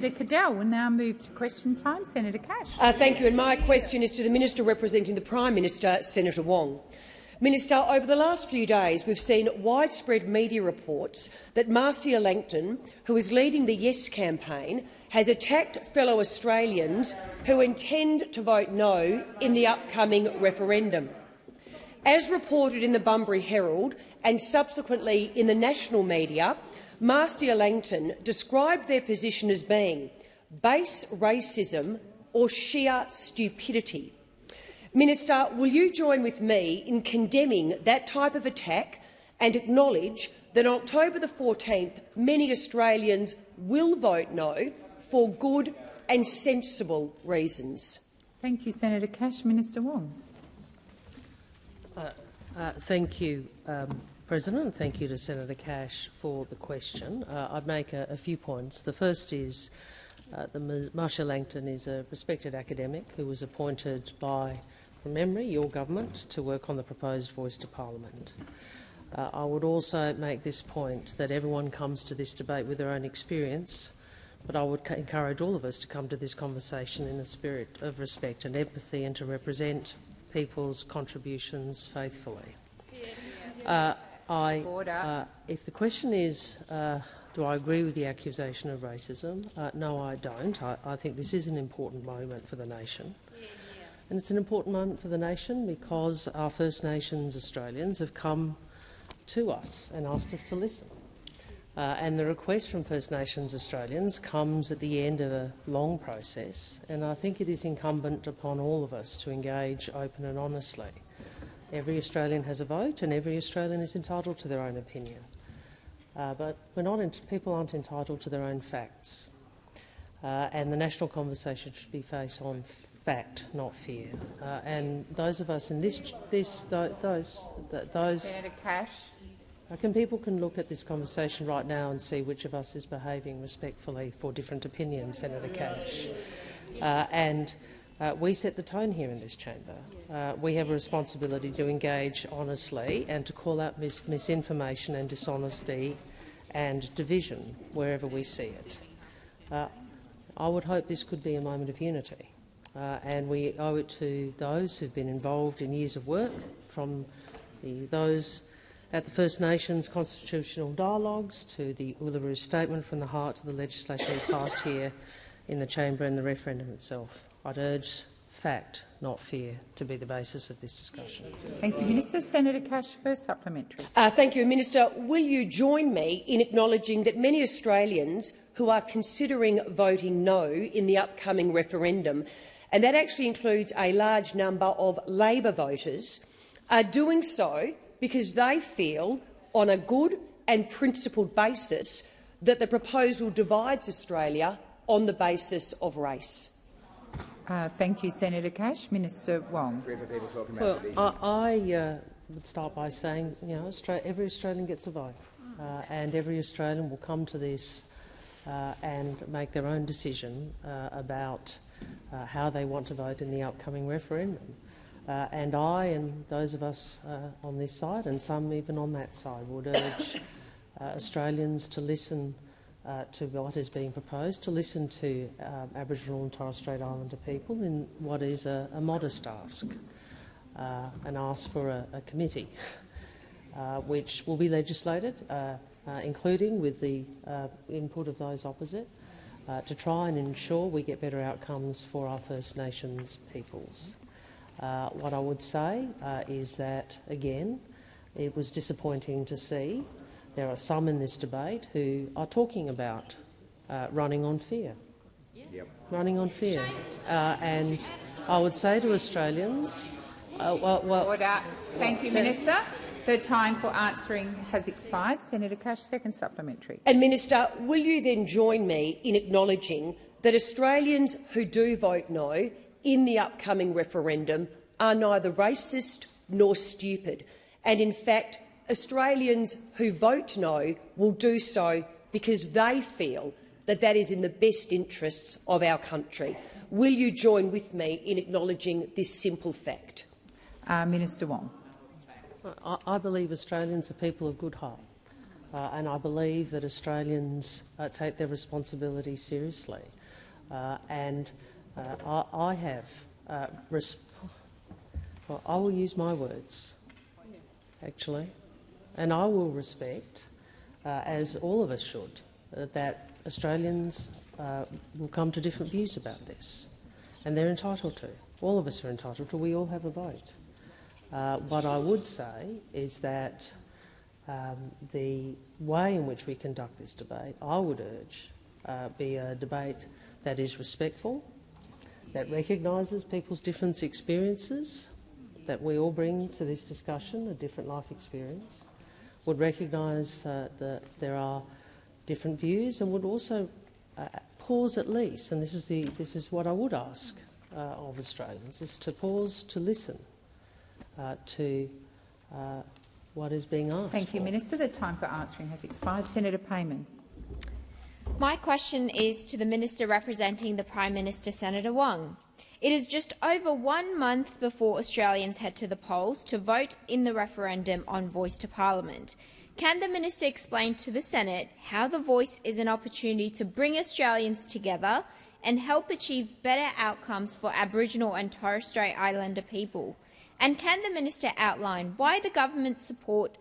Senator Cadell will now move to question time. Senator Cash. Thank you. And my question is to the Minister representing the Prime Minister, Senator Wong. Minister, over the last few days we've seen widespread media reports that Marcia Langton, who is leading the Yes campaign, has attacked fellow Australians who intend to vote no in the upcoming referendum. As reported in the Bunbury Herald and subsequently in the national media, Marcia Langton described their position as being base racism or sheer stupidity. Minister, will you join with me in condemning that type of attack and acknowledge that on October the 14th many Australians will vote no for good and sensible reasons? Thank you, Senator Cash. Minister Wong. Thank you, President. Thank you to Senator Cash for the question. I'd make a few points. The first is that Marcia Langton is a respected academic who was appointed by, from memory, your government to work on the proposed Voice to Parliament. I would also make this point that everyone comes to this debate with their own experience, but I would encourage all of us to come to this conversation in a spirit of respect and empathy and to represent people's contributions faithfully. If the question is, do I agree with the accusation of racism? No, I don't. I think this is an important moment for the nation. And it's an important moment for the nation because our First Nations Australians have come to us and asked us to listen. And the request from First Nations Australians comes at the end of a long process, and I think it is incumbent upon all of us to engage open and honestly. Every Australian has a vote and every Australian is entitled to their own opinion. But people aren't entitled to their own facts. And the national conversation should be based on fact, not fear. And those of us in those. Senator Cash. People can look at this conversation right now and see which of us is behaving respectfully for different opinions, Senator Cash. We set the tone here in this chamber. We have a responsibility to engage honestly and to call out misinformation and dishonesty and division wherever we see it. I would hope this could be a moment of unity, and we owe it to those who have been involved in years of work, from those at the First Nations constitutional dialogues to the Uluru Statement from the Heart to the legislation we passed here in the chamber and the referendum itself. I'd urge fact, not fear, to be the basis of this discussion. Thank you, Minister. Senator Cash, first supplementary. Thank you, Minister. Will you join me in acknowledging that many Australians who are considering voting no in the upcoming referendum, and that actually includes a large number of Labor voters, are doing so because they feel, on a good and principled basis, that the proposal divides Australia on the basis of race? Thank you, Senator Cash. Minister Wong. Well, I would start by saying, every Australian gets a vote, and every Australian will come to this and make their own decision about how they want to vote in the upcoming referendum. And I and those of us on this side, and some even on that side, would urge Australians to listen to what is being proposed, to listen to Aboriginal and Torres Strait Islander people in what is a modest ask, and ask for a committee which will be legislated, including with the input of those opposite, to try and ensure we get better outcomes for our First Nations peoples. What I would say is that, again, it was disappointing to see there are some in this debate who are talking about running on fear. Running on fear. And I would say to Australians— Order. Thank you, Minister. The time for answering has expired. Senator Cash, second supplementary. And, Minister, will you then join me in acknowledging that Australians who do vote no in the upcoming referendum are neither racist nor stupid, and in fact Australians who vote no will do so because they feel that that is in the best interests of our country? Will you join with me in acknowledging this simple fact? Minister Wong. I believe Australians are people of good heart, and I believe that Australians take their responsibility seriously. I have well, I will use my words, actually, and I will respect, as all of us should, that Australians will come to different views about this, and they're entitled to. All of us are entitled to. We all have a vote. What I would say is that the way in which we conduct this debate, I would urge, be a debate that is respectful, that recognises people's different experiences, that we all bring to this discussion a different life experience, would recognise that there are different views, and would also pause at least, and this is what I would ask of Australians, is to pause to listen to what is being asked. Thank you, Minister. The time for answering has expired. Senator Payman. My question is to the Minister representing the Prime Minister, Senator Wong. It is just over 1 month before Australians head to the polls to vote in the referendum on Voice to Parliament. Can the Minister explain to the Senate how the Voice is an opportunity to bring Australians together and help achieve better outcomes for Aboriginal and Torres Strait Islander people? And can the Minister outline why the government supports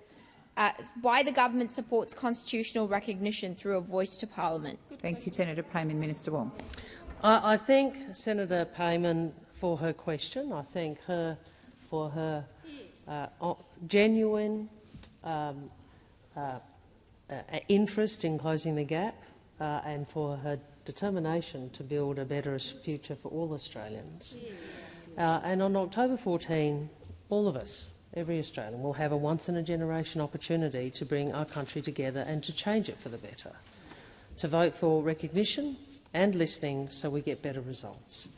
constitutional recognition through a Voice to Parliament? Thank you, Senator Payman. Minister Wong. I thank Senator Payman for her question. I thank her for her genuine interest in closing the gap and for her determination to build a better future for all Australians. And on October 14, all of us, every Australian, will have a once-in-a-generation opportunity to bring our country together and to change it for the better, to vote for recognition and listening so we get better results.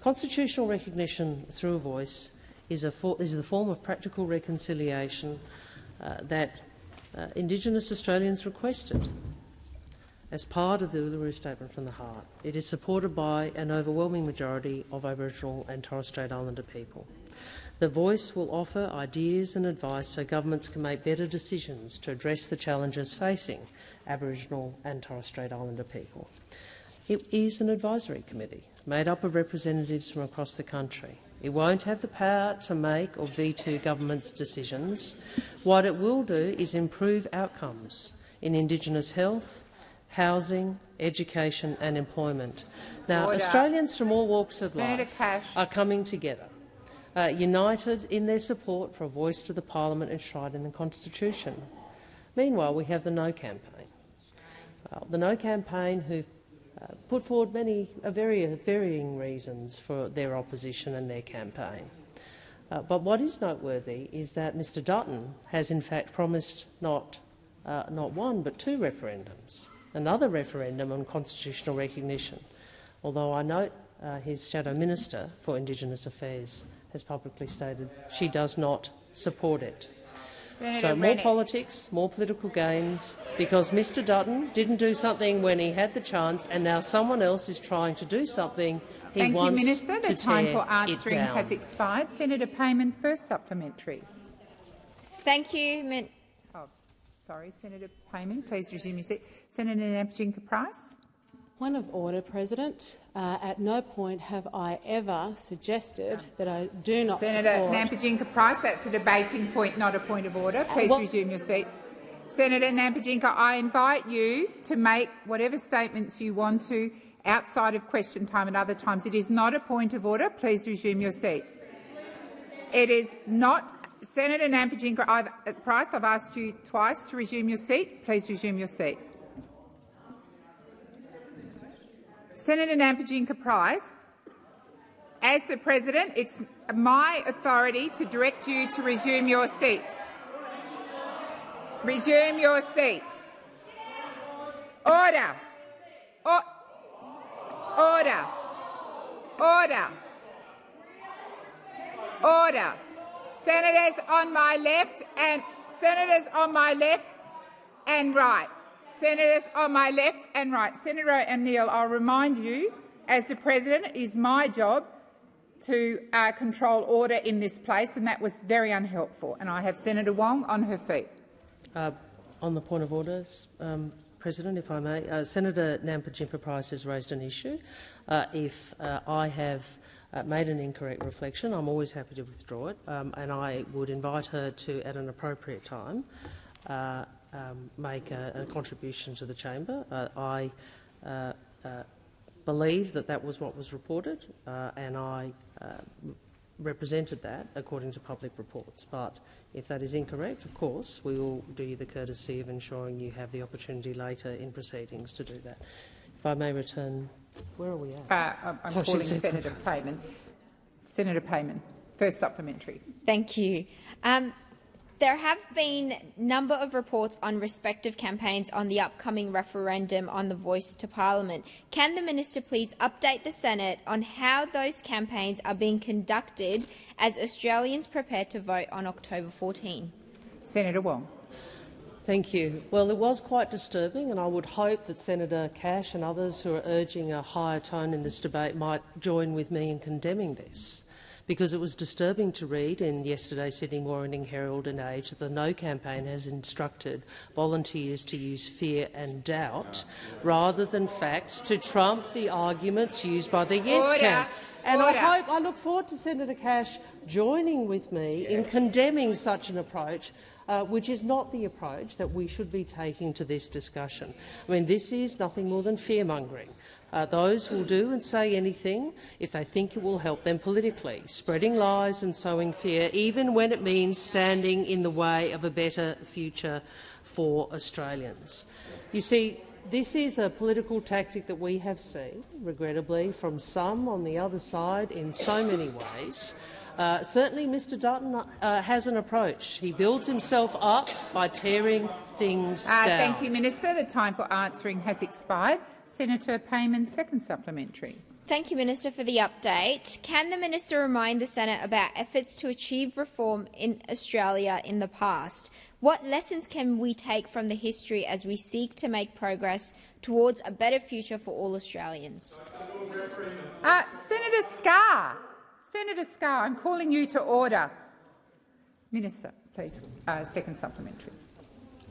Constitutional recognition through a voice is the form of practical reconciliation that Indigenous Australians requested as part of the Uluru Statement from the Heart. It is supported by an overwhelming majority of Aboriginal and Torres Strait Islander people. The Voice will offer ideas and advice so governments can make better decisions to address the challenges facing Aboriginal and Torres Strait Islander people. It is an advisory committee made up of representatives from across the country. It won't have the power to make or veto government's decisions. What it will do is improve outcomes in Indigenous health, housing, education and employment. Now, Order. Australians from all walks of Senator life Cash. are coming together, united in their support for a voice to the Parliament enshrined in the Constitution. Meanwhile, we have the No campaign. The No campaign who put forward many varying reasons for their opposition and their campaign. But what is noteworthy is that Mr Dutton has in fact promised not one but 2 referendums, another referendum on constitutional recognition, although I note his Shadow Minister for Indigenous Affairs has publicly stated she does not support it. So more politics, more political games, because Mr Dutton didn't do something when he had the chance and now someone else is trying to do something he wants to tear it down. Thank you, Minister. The time for answering has expired. Senator Payman, first supplementary. Thank you. Sorry, Senator Payman, please resume your seat. Senator Nampijinka-Price. Point of order, President. At no point have I ever suggested that I do not Senator support— Nampijinka-Price, that's a debating point, not a point of order. Please resume your seat. Senator Nampijinka, I invite you to make whatever statements you want to outside of question time and other times. It is not a point of order. Please resume your seat. It is not. Senator Nampijinka-Price, I've asked you twice to resume your seat. Please resume your seat. Senator Nampijinka-Price, as the President, it's my authority to direct you to resume your seat. Resume your seat. Order. Order. Order. Order. Senators on my left and right. Senators on my left and right. Senator O'Neill, I'll remind you, as the President, it is my job to control order in this place, and that was very unhelpful. And I have Senator Wong on her feet. On the point of orders, President, if I may, Senator Nampijinpa Price has raised an issue. If I have made an incorrect reflection, I'm always happy to withdraw it, and I would invite her to, at an appropriate time, make a contribution to the chamber. I believe that that was what was reported, and I represented that according to public reports. But if that is incorrect, of course, we will do you the courtesy of ensuring you have the opportunity later in proceedings to do that. If I may return, where are we at? I'm calling Senator Payman. Senator Payman, first supplementary. Thank you. There have been a number of reports on respective campaigns on the upcoming referendum on the Voice to Parliament. Can the Minister please update the Senate on how those campaigns are being conducted as Australians prepare to vote on October 14? Senator Wong. Thank you. Well, it was quite disturbing, and I would hope that Senator Cash and others who are urging a higher tone in this debate might join with me in condemning this, because it was disturbing to read in yesterday's Sydney Morning Herald and Age that the No campaign has instructed volunteers to use fear and doubt rather than facts to trump the arguments used by the Yes camp. And I look forward to Senator Cash joining with me in condemning such an approach, which is not the approach that we should be taking to this discussion. I mean, this is nothing more than fear-mongering. Those will do and say anything if they think it will help them politically, spreading lies and sowing fear, even when it means standing in the way of a better future for Australians. You see, this is a political tactic that we have seen, regrettably, from some on the other side in so many ways. Certainly Mr Dutton has an approach. He builds himself up by tearing things down. Thank you, Minister. The time for answering has expired. Senator Payman, second supplementary. Thank you, Minister, for the update. Can the Minister remind the Senate about efforts to achieve reform in Australia in the past? What lessons can we take from the history as we seek to make progress towards a better future for all Australians? Senator Scarr. Senator Scarr, I'm calling you to order. Minister, please, second supplementary.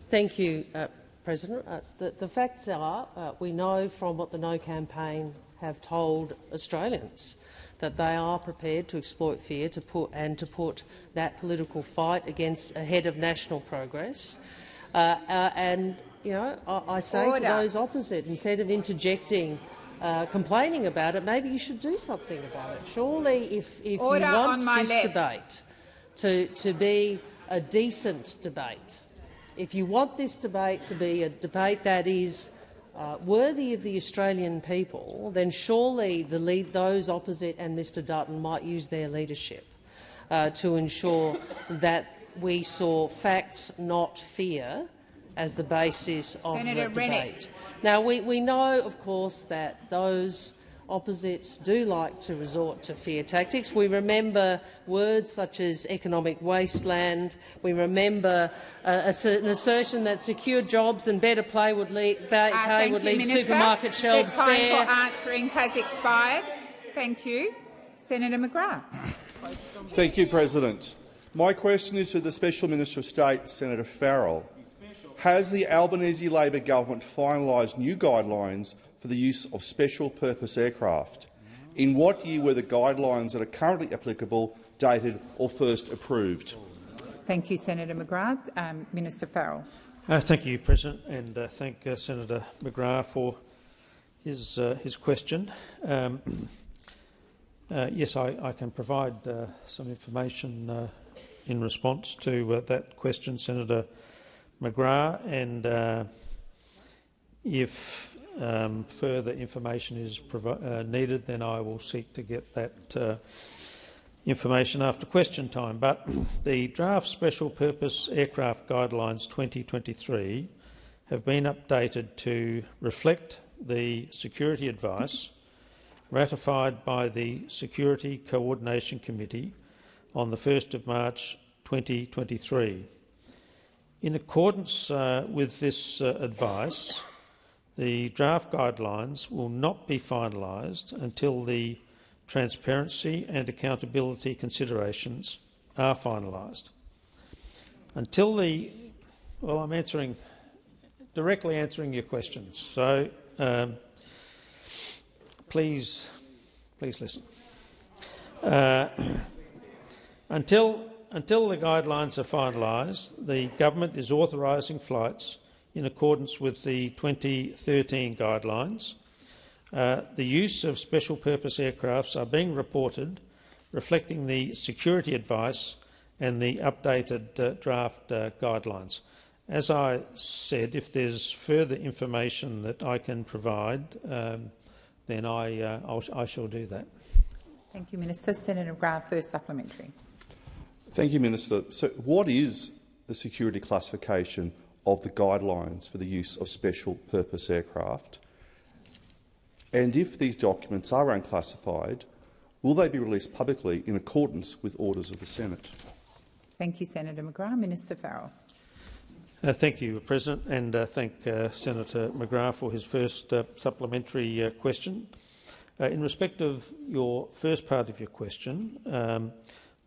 Thank you, President. The facts are, we know from what the No campaign have told Australians, that they are prepared to exploit fear to put that political fight ahead of national progress. And you know, I say to those opposite, instead of interjecting, complaining about it, maybe you should do something about it. Surely, if you want this debate to be a decent debate, if you want this debate to be a debate that is worthy of the Australian people, then surely those opposite and Mr Dutton might use their leadership to ensure that we saw facts, not fear, as the basis of Senator the debate. Rennick. Now, we know, of course, that those opposites do like to resort to fear tactics. We remember words such as economic wasteland. We remember an assertion that secure jobs and better pay would leave supermarket shelves bare. The time for answering has expired. Thank you. Senator McGrath. Thank you, President. My question is to the Special Minister of State, Senator Farrell. Has the Albanese Labor government finalised new guidelines for the use of special-purpose aircraft? In what year were the guidelines that are currently applicable dated or first approved? Thank you, Senator McGrath. Minister Farrell. Thank you, President, and thank Senator McGrath for his question. Yes, I can provide some information in response to that question, Senator McGrath, and if further information is needed, then I will seek to get that information after question time. But the draft Special Purpose Aircraft Guidelines 2023 have been updated to reflect the security advice ratified by the Security Coordination Committee on the 1st of March 2023. In accordance with this advice, the draft guidelines will not be finalised until the transparency and accountability considerations are finalised. I'm answering directly answering your questions. So please listen. Until the guidelines are finalised, the government is authorising flights in accordance with the 2013 guidelines. The use of special purpose aircrafts are being reported, reflecting the security advice and the updated draft guidelines. As I said, if there's further information that I can provide, then I shall do that. Thank you, Minister. Senator McGrath, first supplementary. Thank you, Minister. So what is the security classification of the guidelines for the use of special purpose aircraft? And if these documents are unclassified, will they be released publicly in accordance with orders of the Senate? Thank you, Senator McGrath. Minister Farrell. Thank you, President, and thank Senator McGrath for his first supplementary question. In respect of your first part of your question,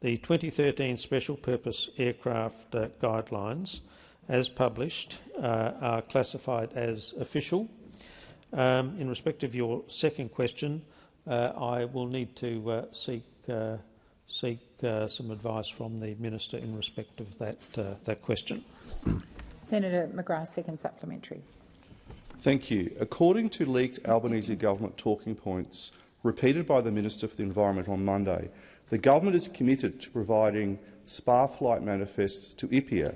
the 2013 Special Purpose Aircraft Guidelines, as published, are classified as official. In respect of your second question, I will need to seek some advice from the Minister in respect of that question. Senator McGrath, second supplementary. Thank you. According to leaked Albanese government talking points repeated by the Minister for the Environment on Monday, the government is committed to providing SPA flight manifests to IPIA.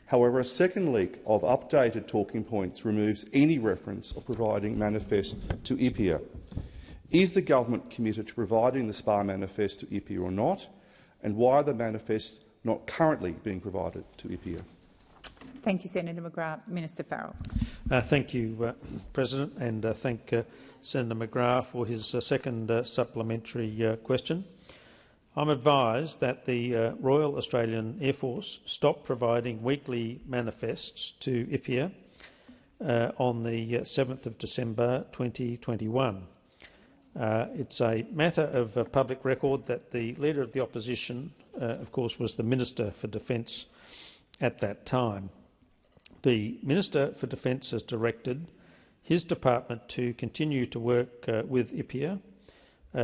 However, a second leak of updated talking points removes any reference of providing manifests to IPIA. Is the government committed to providing the SPA manifest to IPIA or not? And why are the manifests not currently being provided to IPIA? Thank you, Senator McGrath. Minister Farrell. Thank you, President, and thank Senator McGrath for his second supplementary question. I'm advised that the Royal Australian Air Force stopped providing weekly manifests to IPIA on the 7th of December 2021. It's a matter of public record that the Leader of the Opposition, of course, was the Minister for Defence at that time. The Minister for Defence has directed his department to continue to work with IPIA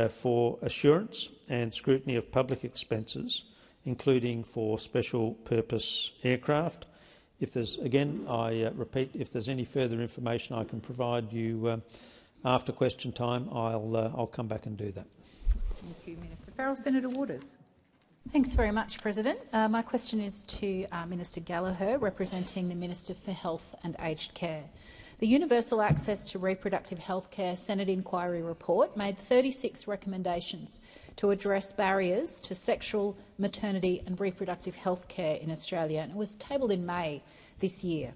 for assurance and scrutiny of public expenses, including for special purpose aircraft. If there's, again, I repeat, if there's any further information I can provide you after question time, I'll come back and do that. Thank you, Minister Farrell. Senator Waters. Thanks very much, President. My question is to Minister Gallagher, representing the Minister for Health and Aged Care. The Universal Access to Reproductive Health Care Senate Inquiry Report made 36 recommendations to address barriers to sexual, maternity and reproductive health care in Australia, and it was tabled in May this year.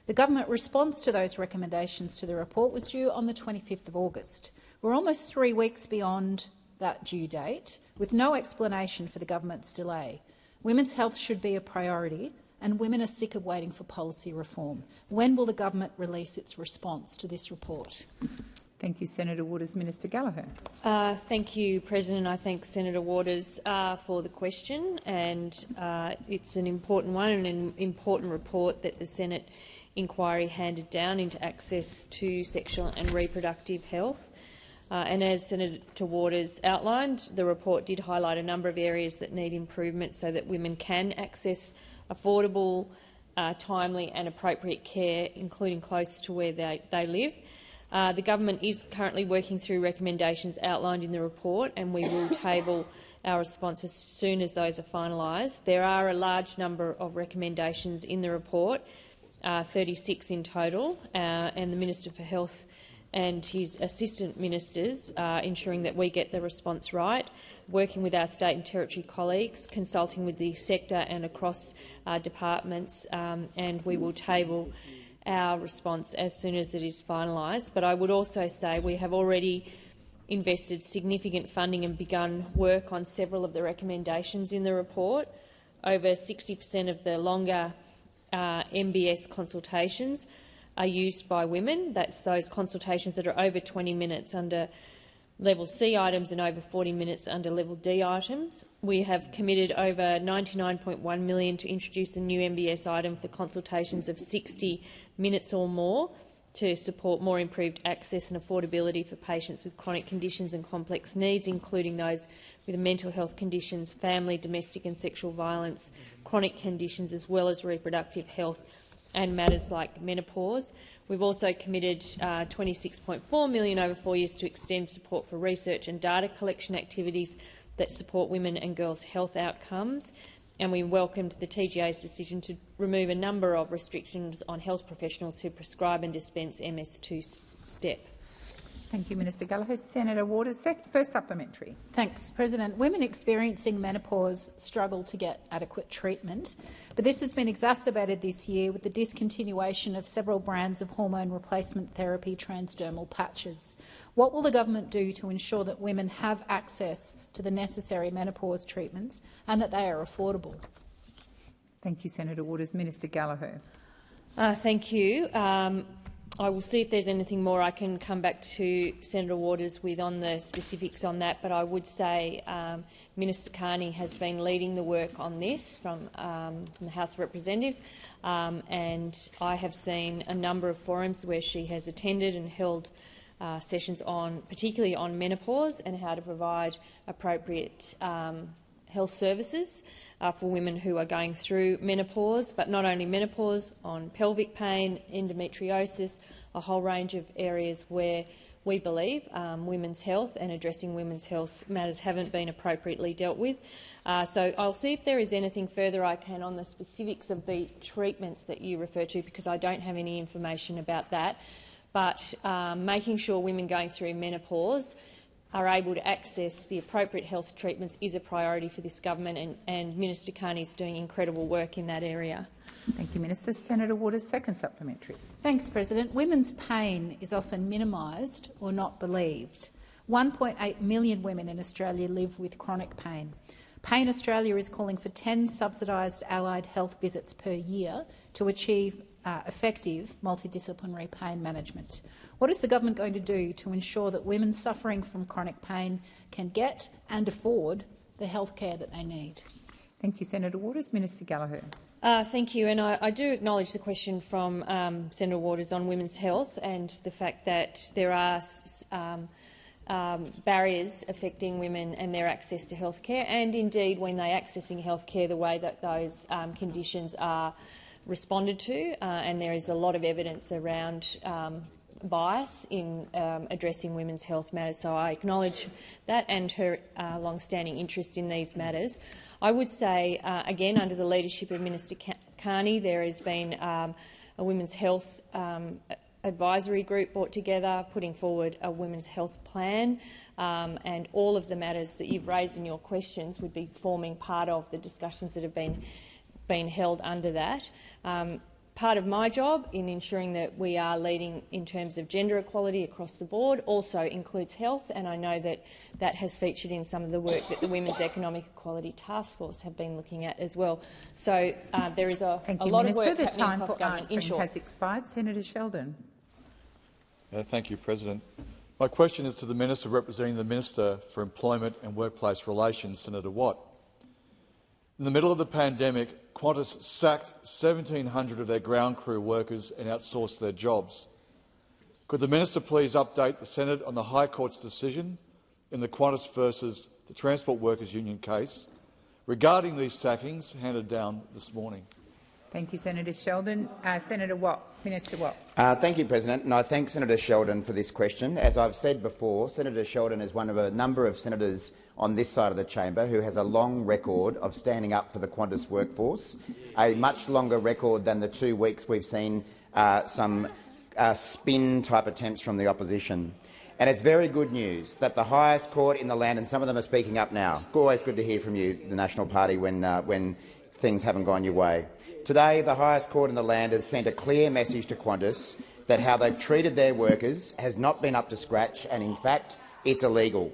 The government response to those recommendations to the report was due on the 25th of August. We're almost 3 weeks beyond that due date, with no explanation for the government's delay. Women's health should be a priority, and women are sick of waiting for policy reform. When will the government release its response to this report? Thank you, Senator Waters. Minister Gallagher. Thank you, President. I thank Senator Waters for the question, and it's an important one and an important report that the Senate inquiry handed down into access to sexual and reproductive health. And as Senator Waters outlined, the report did highlight a number of areas that need improvement so that women can access affordable, timely and appropriate care, including close to where they live. The government is currently working through recommendations outlined in the report, and we will table our response as soon as those are finalised. There are a large number of recommendations in the report, 36 in total, and the Minister for Health and his assistant ministers ensuring that we get the response right, working with our state and territory colleagues, consulting with the sector and across departments, and we will table our response as soon as it is finalised. But I would also say we have already invested significant funding and begun work on several of the recommendations in the report. Over 60% of the longer MBS consultations are used by women. That's those consultations that are over 20 minutes under Level C items and over 40 minutes under Level D items. We have committed over $99.1 million to introduce a new MBS item for consultations of 60 minutes or more to support more improved access and affordability for patients with chronic conditions and complex needs, including those with mental health conditions, family, domestic and sexual violence, chronic conditions, as well as reproductive health and matters like menopause. We've also committed $26.4 million over 4 years to extend support for research and data collection activities that support women and girls' health outcomes. And we welcomed the TGA's decision to remove a number of restrictions on health professionals who prescribe and dispense MS2-STEP. Thank you, Minister Gallagher. Senator Waters, first supplementary. Thanks, President. Women experiencing menopause struggle to get adequate treatment, but this has been exacerbated this year with the discontinuation of several brands of hormone replacement therapy transdermal patches. What will the government do to ensure that women have access to the necessary menopause treatments and that they are affordable? Thank you, Senator Waters. Minister Gallagher. Thank you. I will see if there's anything more I can come back to Senator Waters with on the specifics on that, but I would say Minister Carney has been leading the work on this from the House of Representatives, and I have seen a number of forums where she has attended and held sessions on, particularly on menopause and how to provide appropriate health services for women who are going through menopause, but not only menopause, on pelvic pain, endometriosis, a whole range of areas where we believe women's health and addressing women's health matters haven't been appropriately dealt with. So I'll see if there is anything further I can on the specifics of the treatments that you refer to, because I don't have any information about that. But making sure women going through menopause are able to access the appropriate health treatments is a priority for this government, and Minister Carney is doing incredible work in that area. Thank you, Minister. Senator Waters, second supplementary. Thanks, President. Women's pain is often minimised or not believed. 1.8 million women in Australia live with chronic pain. Pain Australia is calling for 10 subsidised allied health visits per year to achieve effective multidisciplinary pain management. What is the government going to do to ensure that women suffering from chronic pain can get and afford the health care that they need? Thank you, Senator Waters. Minister Gallagher. Thank you, and I do acknowledge the question from Senator Waters on women's health and the fact that there are barriers affecting women and their access to health care, and indeed when they're accessing health care, the way that those conditions are responded to, and there is a lot of evidence around bias in addressing women's health matters. So I acknowledge that and her long-standing interest in these matters. I would say, again, under the leadership of Minister Carney, there has been a women's health advisory group brought together, putting forward a women's health plan, and all of the matters that you've raised in your questions would be forming part of the discussions that have been held under that. Part of my job in ensuring that we are leading in terms of gender equality across the board also includes health, and I know that that has featured in some of the work that the Women's Economic Equality Task Force have been looking at as well. So there is a lot of work happening across government. The time has expired. Senator Sheldon. Thank you, President. My question is to the Minister representing the Minister for Employment and Workplace Relations, Senator Watt. In the middle of the pandemic, Qantas sacked 1,700 of their ground crew workers and outsourced their jobs. Could the Minister please update the Senate on the High Court's decision in the Qantas versus the Transport Workers Union case regarding these sackings handed down this morning? Thank you, Senator Sheldon. Senator Watt. Minister Watt. Thank you, President, and I thank Senator Sheldon for this question. As I've said before, Senator Sheldon is one of a number of senators on this side of the chamber who has a long record of standing up for the Qantas workforce, a much longer record than the 2 weeks we've seen some spin-type attempts from the opposition. And it's very good news that the highest court in the land, and some of them are speaking up now. Always good to hear from you, the National Party, when things haven't gone your way. Today, the highest court in the land has sent a clear message to Qantas that how they've treated their workers has not been up to scratch, and in fact, it's illegal.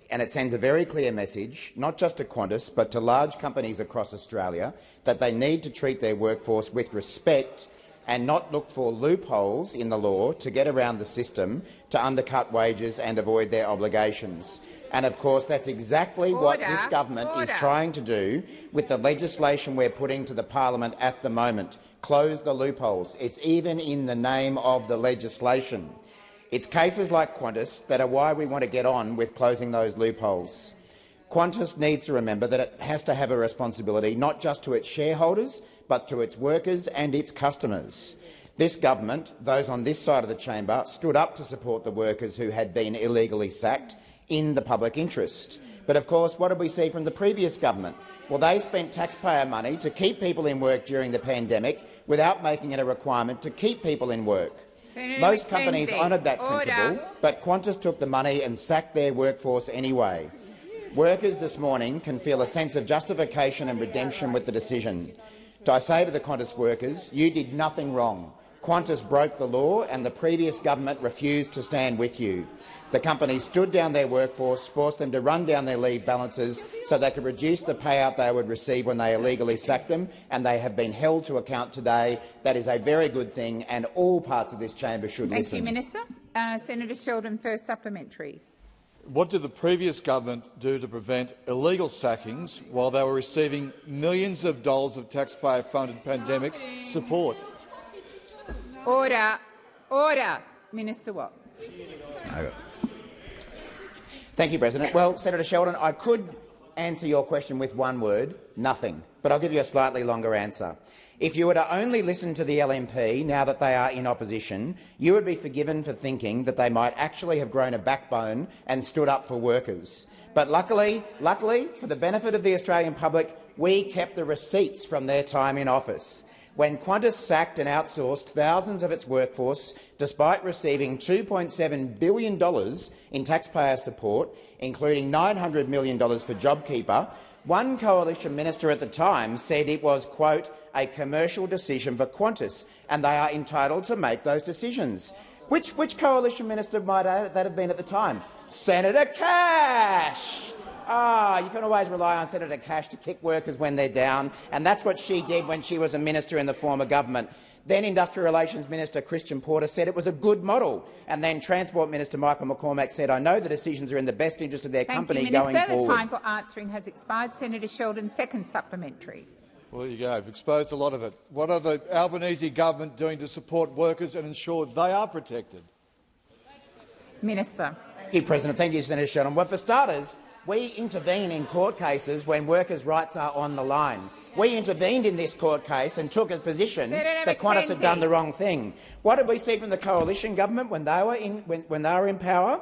And it sends a very clear message, not just to Qantas, but to large companies across Australia, that they need to treat their workforce with respect and not look for loopholes in the law to get around the system to undercut wages and avoid their obligations. And of course that's exactly what this government is trying to do with the legislation we're putting to the parliament at the moment. Close the loopholes. It's even in the name of the legislation. It's cases like Qantas that are why we want to get on with closing those loopholes. Qantas needs to remember that it has to have a responsibility not just to its shareholders but to its workers and its customers. This government, those on this side of the chamber, stood up to support the workers who had been illegally sacked in the public interest. But of course, what did we see from the previous government? Well, they spent taxpayer money to keep people in work during the pandemic without making it a requirement to keep people in work. Senator Most McKenzie, companies honoured that principle, but Qantas took the money and sacked their workforce anyway. Workers this morning can feel a sense of justification and redemption with the decision. I say to the Qantas workers, you did nothing wrong. Qantas broke the law and the previous government refused to stand with you. The company stood down their workforce, forced them to run down their leave balances so they could reduce the payout they would receive when they illegally sacked them, and they have been held to account today. That is a very good thing, and all parts of this chamber should listen. Thank you, Minister. Senator Sheldon, first supplementary. What did the previous government do to prevent illegal sackings while they were receiving millions of dollars of taxpayer-funded pandemic support? Order. Order. Minister Watt. Thank you, President. Well, Senator Sheldon, I could answer your question with one word, nothing, but I'll give you a slightly longer answer. If you were to only listen to the LNP now that they are in opposition, you would be forgiven for thinking that they might actually have grown a backbone and stood up for workers. But luckily, for the benefit of the Australian public, we kept the receipts from their time in office. When Qantas sacked and outsourced thousands of its workforce, despite receiving $2.7 billion in taxpayer support, including $900 million for JobKeeper, one coalition minister at the time said it was, quote, a commercial decision for Qantas, and they are entitled to make those decisions. Which coalition minister might that have been at the time? Senator Cash! You can always rely on Senator Cash to kick workers when they're down, and that's what she did when she was a minister in the former government. Then Industrial Relations Minister Christian Porter said it was a good model, and then Transport Minister Michael McCormack said, I know the decisions are in the best interest of their company going forward. The time for answering has expired. Senator Sheldon, second supplementary. Well, there you go. You've exposed a lot of it. What are the Albanese government doing to support workers and ensure they are protected? Minister. Thank you, President. Thank you, Senator Sheldon. Well, for starters, we intervene in court cases when workers' rights are on the line. We intervened in this court case and took a position that Qantas had done the wrong thing. What did we see from the coalition government when they were in power?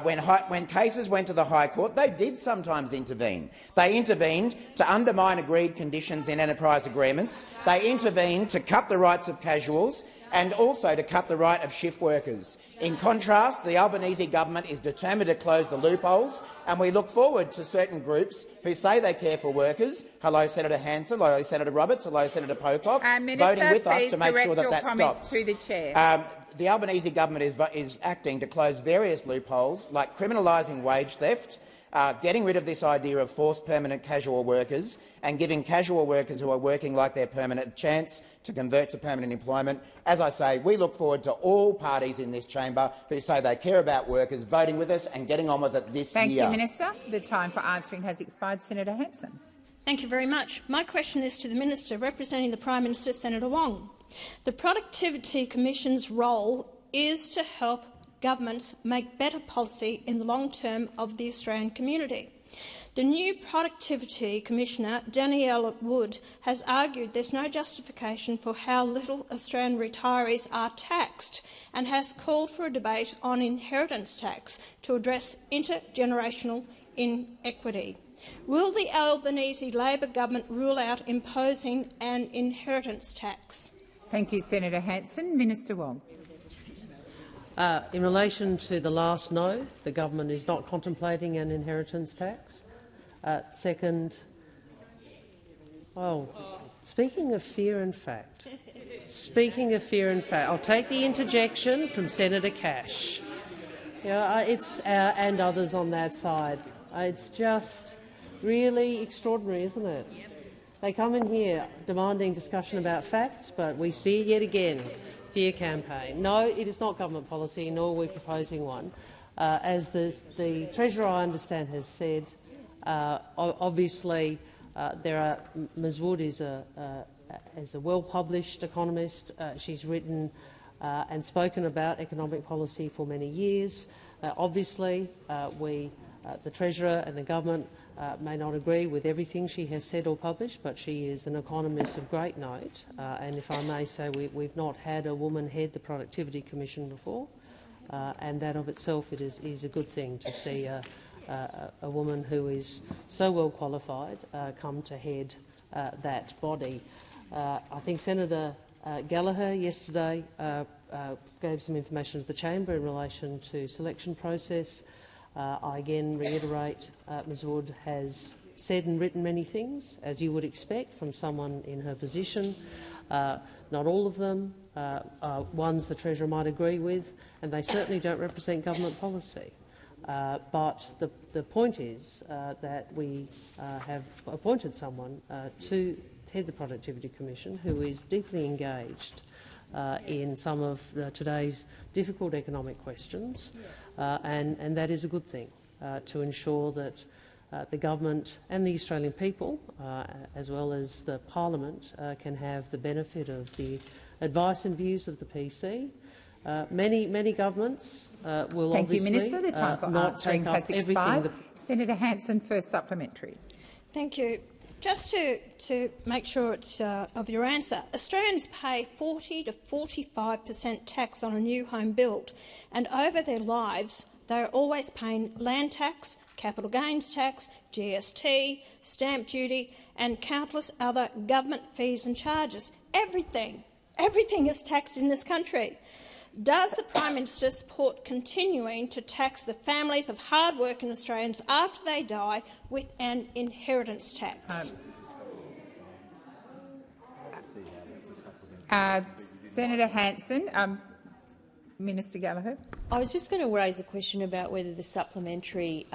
When cases went to the High Court, they did sometimes intervene. They intervened to undermine agreed conditions in enterprise agreements. They intervened to cut the rights of casuals and also to cut the right of shift workers. In contrast, the Albanese government is determined to close the loopholes, and we look forward to certain groups who say they care for workers — hello Senator Hanson, hello Senator Roberts, hello Senator Pocock — voting with us to make sure that that stops. To the chair. The Albanese government is acting to close various loopholes, like criminalising wage theft, getting rid of this idea of forced permanent casual workers, and giving casual workers who are working like they're permanent a chance to convert to permanent employment. As I say, we look forward to all parties in this chamber who say they care about workers voting with us and getting on with it this year. Thank you, Minister. The time for answering has expired. Senator Hanson. Thank you very much. My question is to the Minister representing the Prime Minister, Senator Wong. The Productivity Commission's role is to help governments make better policy in the long term of the Australian community. The new Productivity Commissioner, Danielle Wood, has argued there's no justification for how little Australian retirees are taxed and has called for a debate on inheritance tax to address intergenerational inequity. Will the Albanese Labor government rule out imposing an inheritance tax? Thank you, Senator Hanson. Minister Wong. In relation to the last no, the government is not contemplating an inheritance tax. Second, speaking of fear and fact, I'll take the interjection from Senator Cash. And others on that side. It's just really extraordinary, isn't it? They come in here demanding discussion about facts, but we see yet again fear campaign. No, it is not government policy, nor are we proposing one. As the Treasurer, I understand, has said, obviously Ms Wood is a well-published economist. She's written and spoken about economic policy for many years. Obviously, the Treasurer and the government may not agree with everything she has said or published, but she is an economist of great note. And if I may say, we've not had a woman head the Productivity Commission before, and that of itself is a good thing to see a woman who is so well qualified come to head that body. I think Senator Gallagher yesterday gave some information to the chamber in relation to selection process. I again reiterate Ms Wood has said and written many things, as you would expect from someone in her position. Not all of them are ones the Treasurer might agree with, and they certainly don't represent government policy. But the point is that we have appointed someone to head the Productivity Commission who is deeply engaged in some of today's difficult economic questions, and that is a good thing to ensure that the government and the Australian people, as well as the Parliament, can have the benefit of the advice and views of the PC. Many governments will Thank obviously you, Minister. The time for not answering take up has everything. expired. Senator Hanson, first supplementary. Thank you. Just to make sure it's of your answer, Australians pay 40 to 45% tax on a new home build, and over their lives they are always paying land tax, capital gains tax, GST, stamp duty and countless other government fees and charges. Everything is taxed in this country. Does the Prime Minister support continuing to tax the families of hard-working Australians after they die with an inheritance tax? Senator Hanson. Minister Gallagher. I was just going to raise a question about whether the supplementary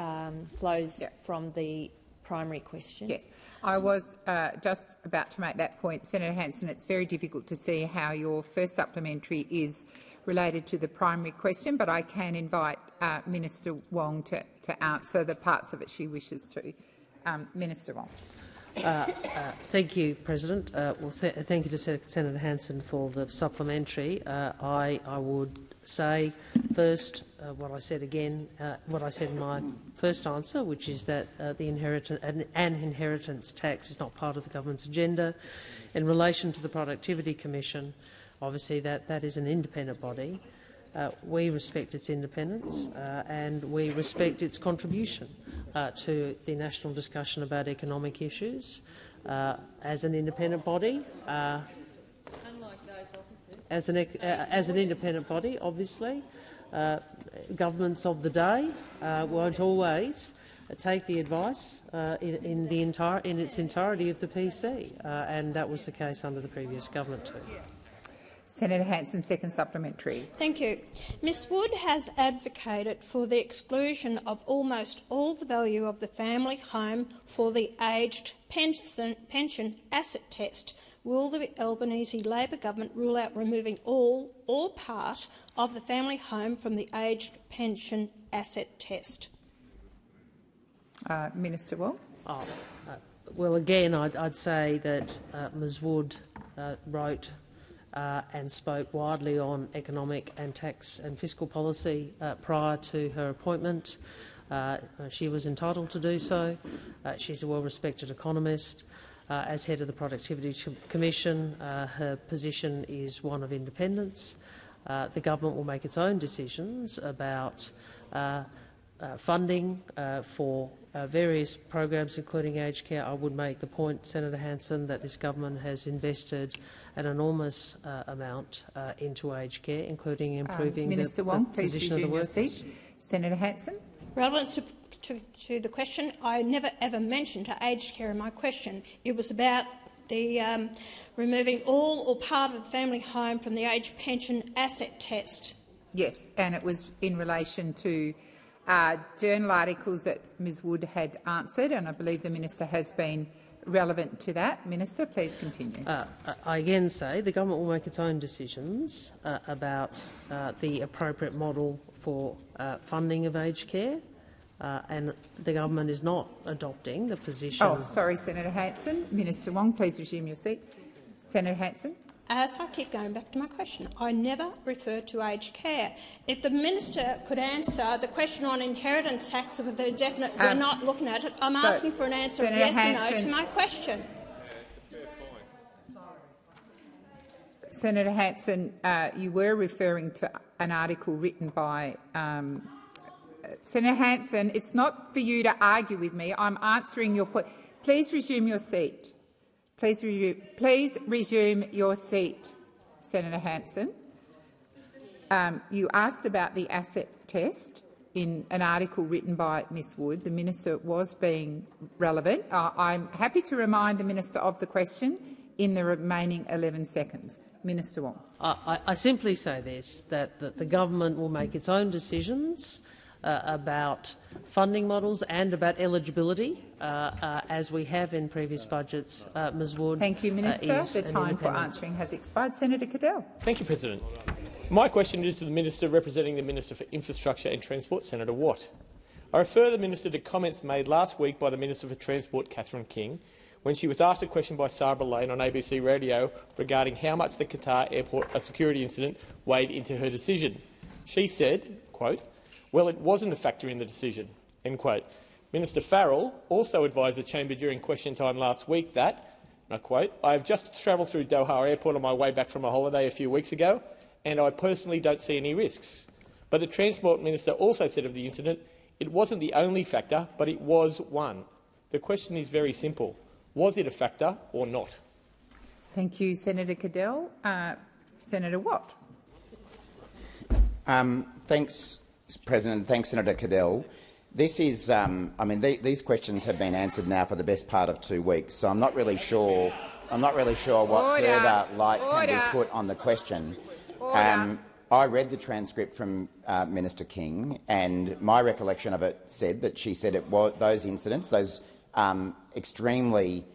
flows from the primary question. Yes, I was just about to make that point. Senator Hanson, it's very difficult to see how your first supplementary is related to the primary question, but I can invite Minister Wong to answer the parts of it she wishes to. Minister Wong. Thank you, President. Thank you to Senator Hanson for the supplementary. I would say first what I said again, what I said in my first answer, which is that an inheritance tax is not part of the government's agenda. In relation to the Productivity Commission, obviously that is an independent body. We respect its independence and we respect its contribution to the national discussion about economic issues. As an independent body, as an independent body, obviously, governments of the day won't always take the advice in its entirety of the PC, and that was the case under the previous government too. Senator Hanson, second supplementary. Thank you. Ms Wood has advocated for the exclusion of almost all the value of the family home for the aged pension asset test. Will the Albanese Labor government rule out removing all or part of the family home from the aged pension asset test? Minister Wong. Well, again, I'd say that Ms Wood wrote and spoke widely on economic and tax and fiscal policy prior to her appointment. She was entitled to do so. She's a well-respected economist. As head of the Productivity Commission, her position is one of independence. The government will make its own decisions about funding for various programs, including aged care. I would make the point, Senator Hanson, that this government has invested an enormous amount into aged care, including improving Minister the Wong, please position of the resume your workforce. seat. Senator Hanson. Relevant to the question, I never ever mentioned aged care in my question. It was about the removing all or part of the family home from the aged pension asset test. Yes, and it was in relation to journal articles that Ms Wood had answered, and I believe the minister has been relevant to that. Minister, please continue. I again say the government will make its own decisions about the appropriate model for funding of aged care, and the government is not adopting the position— Oh, sorry, Senator Hanson. Minister Wong, please resume your seat. Senator Hanson. As I keep going back to my question, I never referred to aged care. If the minister could answer the question on inheritance tax with a definite, we're not looking at it. I'm asking for an answer of yes or no to my question. Senator Hanson, you were referring to an article written by Senator Hanson. It's not for you to argue with me. I'm answering your point. Please resume your seat. Please resume your seat, Senator Hanson. You asked about the asset test in an article written by Ms Wood. The minister was being relevant. I'm happy to remind the minister of the question in the remaining 11 seconds. Minister Wong. I simply say this, that the government will make its own decisions about funding models and about eligibility, as we have in previous budgets. Ms Wood. Thank you, Minister. The time for answering has expired. Senator Cadell. Thank you, President. My question is to the Minister representing the Minister for Infrastructure and Transport, Senator Watt. I refer the Minister to comments made last week by the Minister for Transport, Catherine King, when she was asked a question by Sabra Lane on ABC Radio regarding how much the Qatar airport security incident weighed into her decision. She said, quote, "Well, it wasn't a factor in the decision." End quote. Minister Farrell also advised the chamber during question time last week that, and I quote, "I have just travelled through Doha Airport on my way back from a holiday a few weeks ago, and I personally don't see any risks." But the Transport Minister also said of the incident, "It wasn't the only factor, but it was one." The question is very simple. Was it a factor or not? Thank you, Senator Cadell. Senator Watt. Thanks, President. Thanks, Senator Cadell. This is, these questions have been answered now for the best part of 2 weeks, so I'm not really sure what further light can be put on the question. I read the transcript from Minister King, and my recollection of it said that she said it was those incidents, those extremely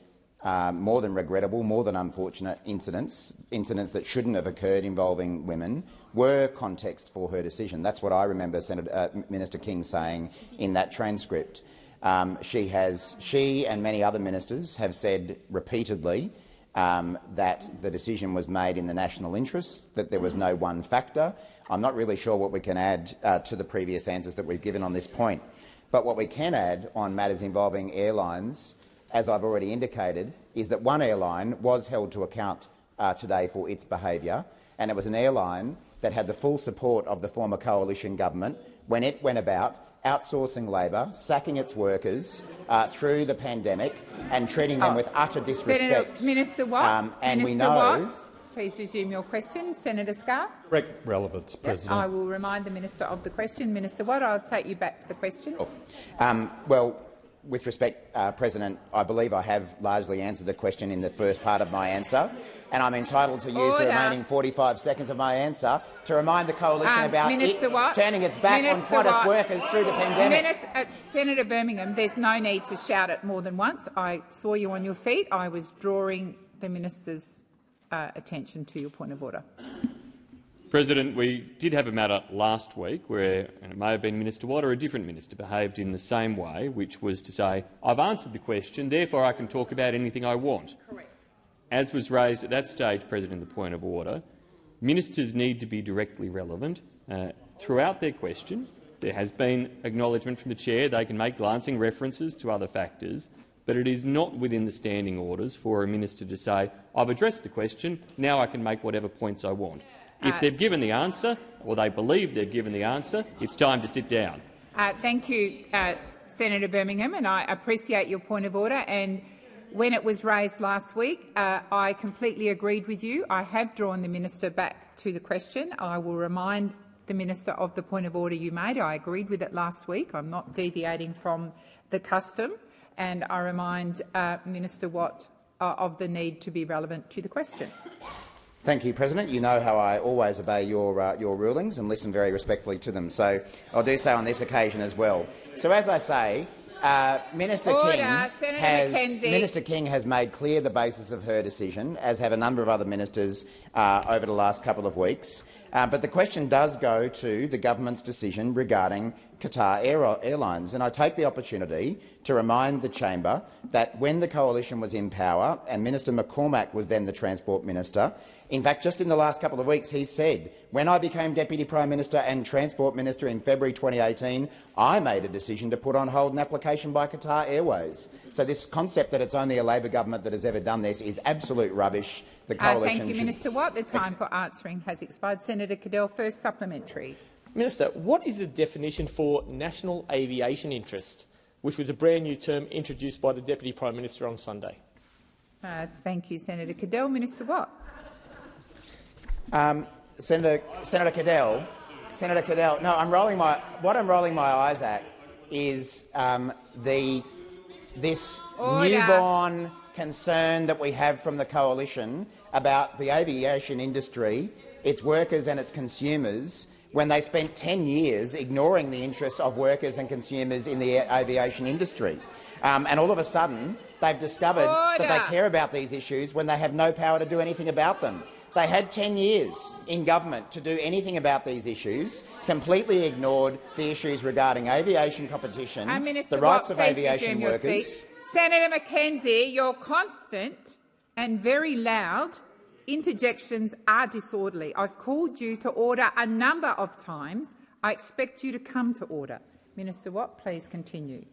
more than regrettable, more than unfortunate incidents that shouldn't have occurred involving women, were context for her decision. That's what I remember Minister King saying in that transcript. She and many other ministers have said repeatedly that the decision was made in the national interest, that there was no one factor. I'm not really sure what we can add to the previous answers that we've given on this point. But what we can add on matters involving airlines, as I've already indicated, is that one airline was held to account today for its behaviour, and it was an airline that had the full support of the former coalition government when it went about outsourcing labour, sacking its workers through the pandemic and treating them with utter disrespect. Minister Watt. And Minister we know. Watt, please resume your question. Senator Scarr. Direct relevance, President. I will remind the minister of the question. Minister Watt, I'll take you back to the question. Well, with respect, President, I believe I have largely answered the question in the first part of my answer, and I'm entitled to use the remaining 45 seconds of my answer to remind the coalition about turning its back on Qantas workers through the pandemic. Senator Birmingham, there's no need to shout it more than once. I saw you on your feet. I was drawing the minister's attention to your point of order. President, we did have a matter last week where, and it may have been Minister Watt or a different minister, behaved in the same way, which was to say, "I've answered the question, therefore I can talk about anything I want." Correct. As was raised at that stage, President, the point of order, ministers need to be directly relevant. Throughout their question, there has been acknowledgement from the chair they can make glancing references to other factors, but it is not within the standing orders for a minister to say, "I've addressed the question, now I can make whatever points I want." If they've given the answer, or they believe they've given the answer, it's time to sit down. Thank you, Senator Birmingham, and I appreciate your point of order. And when it was raised last week, I completely agreed with you. I have drawn the minister back to the question. I will remind the minister of the point of order you made. I agreed with it last week. I'm not deviating from the custom, and I remind Minister Watt of the need to be relevant to the question. Thank you, President. You know how I always obey your rulings and listen very respectfully to them, so I'll do so on this occasion as well. So, as I say, Minister King has made clear the basis of her decision, as have a number of other ministers over the last couple of weeks. But the question does go to the government's decision regarding Qatar Airlines. And I take the opportunity to remind the chamber that when the coalition was in power and Minister McCormack was then the Transport Minister, in fact, just in the last couple of weeks, he said, when I became Deputy Prime Minister and Transport Minister in February 2018, I made a decision to put on hold an application by Qatar Airways. So this concept that it's only a Labor government that has ever done this is absolute rubbish. The coalition thank you, Minister Watt. The time for answering has expired. Senator Cadell, first supplementary. Minister, what is the definition for national aviation interest, which was a brand-new term introduced by the Deputy Prime Minister on Sunday? Thank you, Senator Cadell. Minister Watt. Senator Cadell, no, what I'm rolling my eyes at is this newborn concern that we have from the coalition about the aviation industry, its workers and its consumers, when they spent 10 years ignoring the interests of workers and consumers in the aviation industry. And all of a sudden, they've discovered that they care about these issues when they have no power to do anything about them. They had 10 years in government to do anything about these issues, completely ignored the issues regarding aviation competition, the rights of aviation workers. Senator McKenzie, your constant and very loud interjections are disorderly. I've called you to order a number of times. I expect you to come to order. Minister Watt, please continue.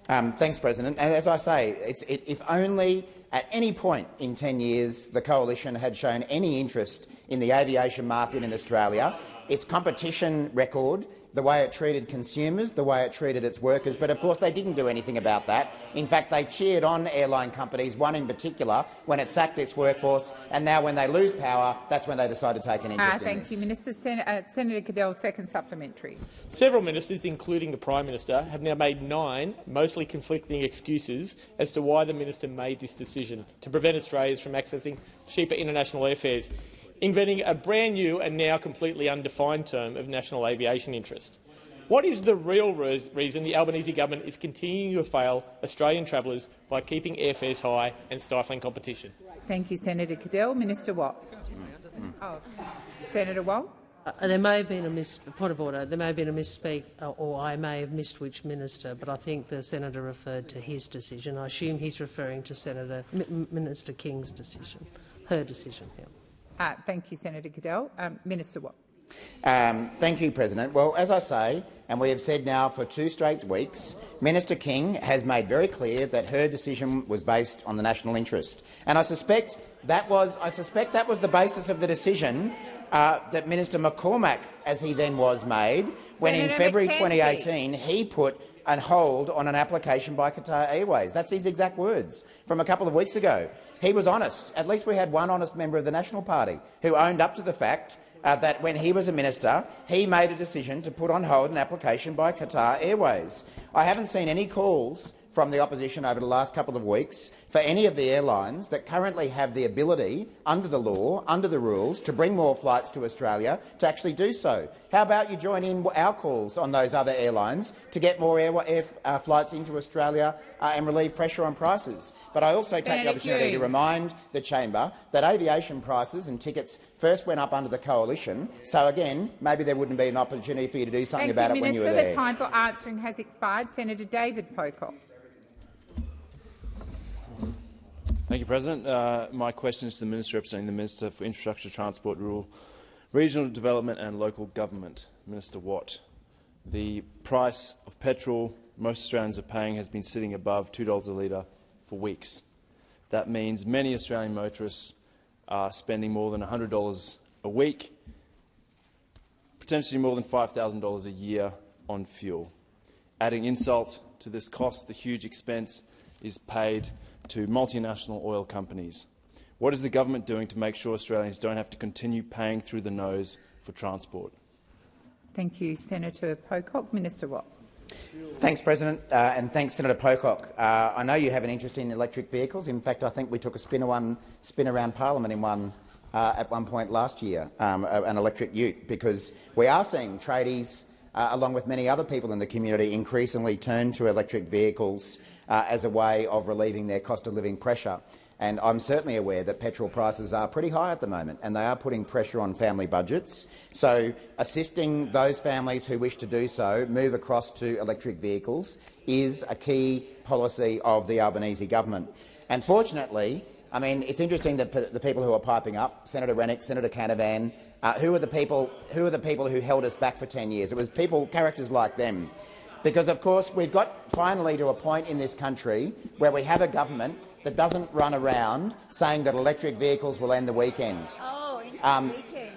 Thanks, President. And as I say, if only at any point in 10 years the coalition had shown any interest in the aviation market in Australia, its competition record, the way it treated consumers, the way it treated its workers, but of course they didn't do anything about that. In fact, they cheered on airline companies, one in particular, when it sacked its workforce, and now when they lose power, that's when they decide to take an interest in this. Thank you, Minister. Senator Cadell, second supplementary. Several ministers, including the Prime Minister, have now made 9 mostly conflicting excuses as to why the minister made this decision to prevent Australians from accessing cheaper international airfares, inventing a brand new and now completely undefined term of national aviation interest. What is the real reason the Albanese government is continuing to fail Australian travellers by keeping airfares high and stifling competition? Thank you, Senator Cadell. Minister Watt. Senator Wong. There may have been a point of order. There may have been a misspeak, or I may have missed which minister, but I think the senator referred to his decision. I assume he's referring to Minister King's decision, her decision. Yeah. Thank you, Senator Cadell. Minister Watt. Thank you, President. Well, as I say, and we have said now for 2 straight weeks, Minister King has made very clear that her decision was based on the national interest, and I suspect that was the basis of the decision that Minister McCormack, as he then was, made when in February 2018 he put a hold on an application by Qatar Airways. That's his exact words from a couple of weeks ago. He was honest. At least we had one honest member of the National Party who owned up to the fact that when he was a minister, he made a decision to put on hold an application by Qatar Airways. I haven't seen any calls from the opposition over the last couple of weeks for any of the airlines that currently have the ability, under the law, under the rules, to bring more flights to Australia to actually do so. How about you join in our calls on those other airlines to get more flights into Australia and relieve pressure on prices? But I also take the opportunity to remind the chamber that aviation prices and tickets first went up under the coalition. So again, maybe there wouldn't be an opportunity for you to do something about it when you were there. The time for answering has expired. Senator David Pocock. Thank you, President. My question is to the Minister representing the Minister for Infrastructure, Transport, Rural, Regional Development and Local Government, Minister Watt. The price of petrol most Australians are paying has been sitting above $2 a litre for weeks. That means many Australian motorists are spending more than $100 a week, potentially more than $5,000 a year on fuel. Adding insult to this cost, the huge expense is paid to multinational oil companies. What is the government doing to make sure Australians don't have to continue paying through the nose for transport? Thank you, Senator Pocock. Minister Watt. Thanks, President, and thanks, Senator Pocock. I know you have an interest in electric vehicles. In fact, I think we took a spin around Parliament in one at one point last year, an electric ute, because we are seeing tradies along with many other people in the community, increasingly turn to electric vehicles as a way of relieving their cost of living pressure. And I'm certainly aware that petrol prices are pretty high at the moment, and they are putting pressure on family budgets. So assisting those families who wish to do so move across to electric vehicles is a key policy of the Albanese government. And fortunately, I mean, it's interesting that the people who are piping up, Senator Rennick, Senator Canavan, who are the people who held us back for 10 years? It was characters like them. Because, of course, we've got finally to a point in this country where we have a government that doesn't run around saying that electric vehicles will end the weekend.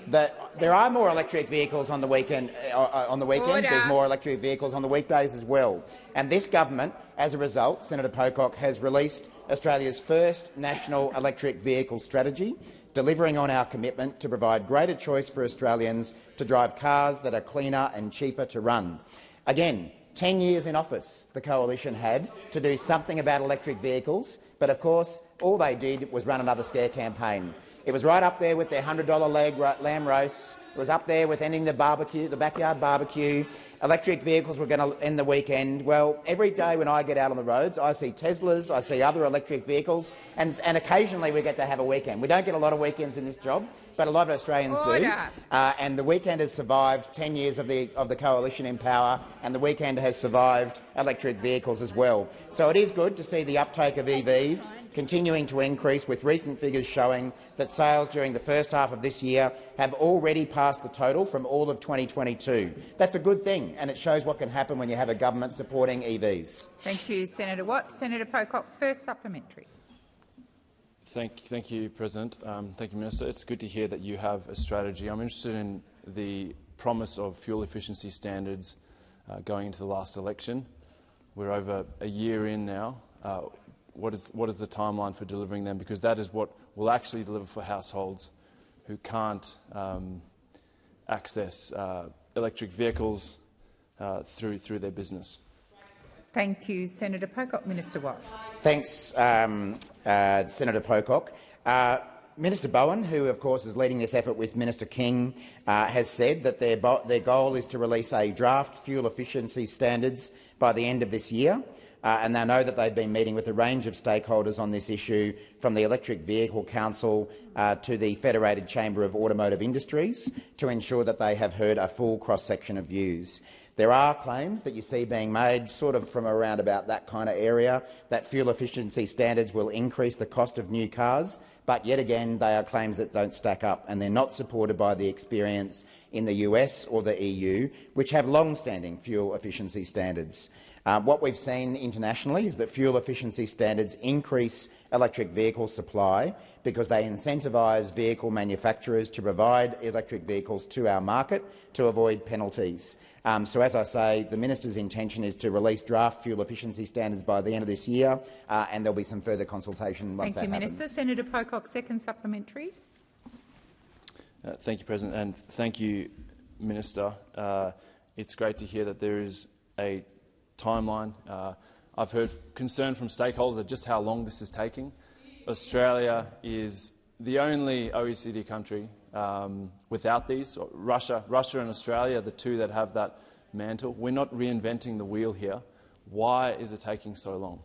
There are more electric vehicles on the weekend. There's more electric vehicles on the weekdays as well. And this government, as a result, Senator Pocock, has released Australia's first national electric vehicle strategy, delivering on our commitment to provide greater choice for Australians to drive cars that are cleaner and cheaper to run. Again, 10 years in office the coalition had to do something about electric vehicles, but of course all they did was run another scare campaign. It was right up there with their $100 lamb roasts. It was up there with ending the backyard barbecue. Electric vehicles were going to end the weekend. Well, every day when I get out on the roads, I see Teslas, I see other electric vehicles, and occasionally we get to have a weekend. We don't get a lot of weekends in this job, but a lot of Australians do. And the weekend has survived 10 years of the coalition in power, and the weekend has survived electric vehicles as well. So it is good to see the uptake of EVs continuing to increase, with recent figures showing that sales during the first half of this year have already passed the total from all of 2022. That's a good thing, and it shows what can happen when you have a government supporting EVs. Thank you, Senator Watt. Senator Pocock, first supplementary. Thank you, President. Thank you, Minister. It's good to hear that you have a strategy. I'm interested in the promise of fuel efficiency standards going into the last election. We're over a year in now. What is the timeline for delivering them? Because that is what will actually deliver for households who can't access electric vehicles through their business. Thank you, Senator Pocock. Minister Watt. Thanks, Senator Pocock. Minister Bowen, who of course is leading this effort with Minister King, has said that their goal is to release a draft fuel efficiency standards by the end of this year. And I know that they've been meeting with a range of stakeholders on this issue, from the Electric Vehicle Council to the Federated Chamber of Automotive Industries, to ensure that they have heard a full cross-section of views. There are claims that you see being made sort of from around about that kind of area, that fuel efficiency standards will increase the cost of new cars, but yet again they are claims that don't stack up, and they're not supported by the experience in the US or the EU, which have long-standing fuel efficiency standards. What we've seen internationally is that fuel efficiency standards increase electric vehicle supply because they incentivise vehicle manufacturers to provide electric vehicles to our market to avoid penalties. So, as I say, the minister's intention is to release draft fuel efficiency standards by the end of this year, and there'll be some further consultation once that happens. Thank you, Minister. Senator Pocock, second supplementary. Thank you, President, and thank you, Minister. It's great to hear that there is a timeline. I've heard concern from stakeholders at just how long this is taking. Australia is the only OECD country without these. Russia and Australia are the two that have that mantle. We're not reinventing the wheel here. Why is it taking so long?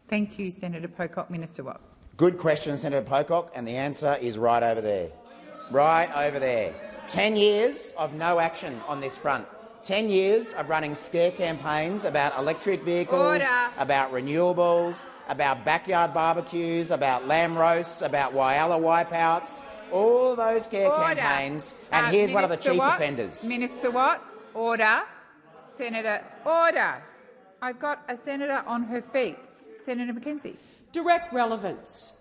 Thank you, Senator Pocock. Minister Watt. Good question, Senator Pocock, and the answer is right over there. Right over there. 10 years of no action on this front. 10 years of running scare campaigns about electric vehicles, about renewables, about backyard barbecues, about lamb roasts, about Whyalla wipeouts, all those scare campaigns, and here's one of the chief offenders. Minister Watt, order. Senator, order. I've got a senator on her feet. Senator McKenzie. Direct relevance.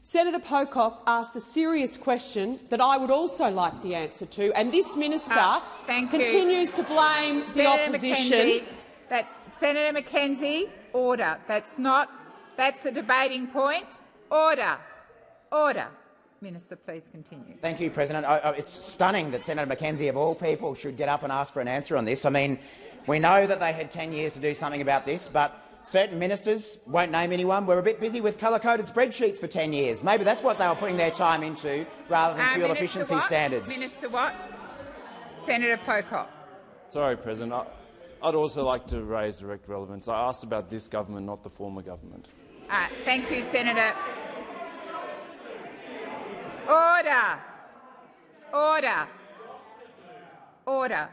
Senator Pocock asked a serious question that I would also like the answer to, and this minister continues to blame the opposition. Senator McKenzie, order. That's a debating point. Order. Order. Minister, please continue. Thank you, President. It's stunning that Senator McKenzie, of all people, should get up and ask for an answer on this. I mean, we know that they had 10 years to do something about this, but certain ministers, won't name anyone, were a bit busy with colour-coded spreadsheets for 10 years. Maybe that's what they were putting their time into, rather than fuel efficiency standards. Minister Watt. Senator Pocock. Sorry, President. I'd also like to raise direct relevance. I asked about this government, not the former government. Thank you, Senator. Order. Order. Order.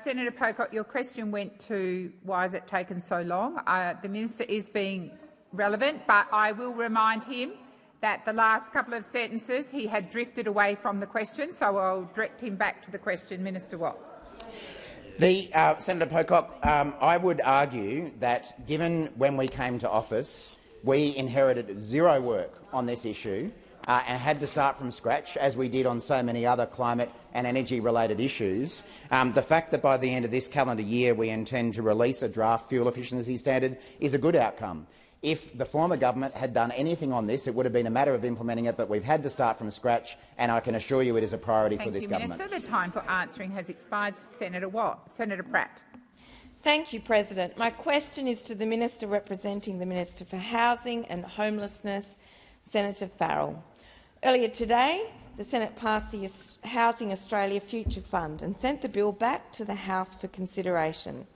Senator Pocock, your question went to why has it taken so long. The minister is being relevant, but I will remind him that the last couple of sentences he had drifted away from the question, so I'll direct him back to the question. Minister Watt. Senator Pocock, I would argue that given when we came to office, we inherited zero work on this issue and had to start from scratch, as we did on so many other climate and energy-related issues. The fact that by the end of this calendar year we intend to release a draft fuel efficiency standard is a good outcome. If the former government had done anything on this, it would have been a matter of implementing it, but we've had to start from scratch, and I can assure you it is a priority for this government. Minister. The time for answering has expired. Senator Watt. Senator Pratt. Thank you, President. My question is to the Minister representing the Minister for Housing and Homelessness, Senator Farrell. Earlier today, the Senate passed the Housing Australia Future Fund and sent the bill back to the House for consideration.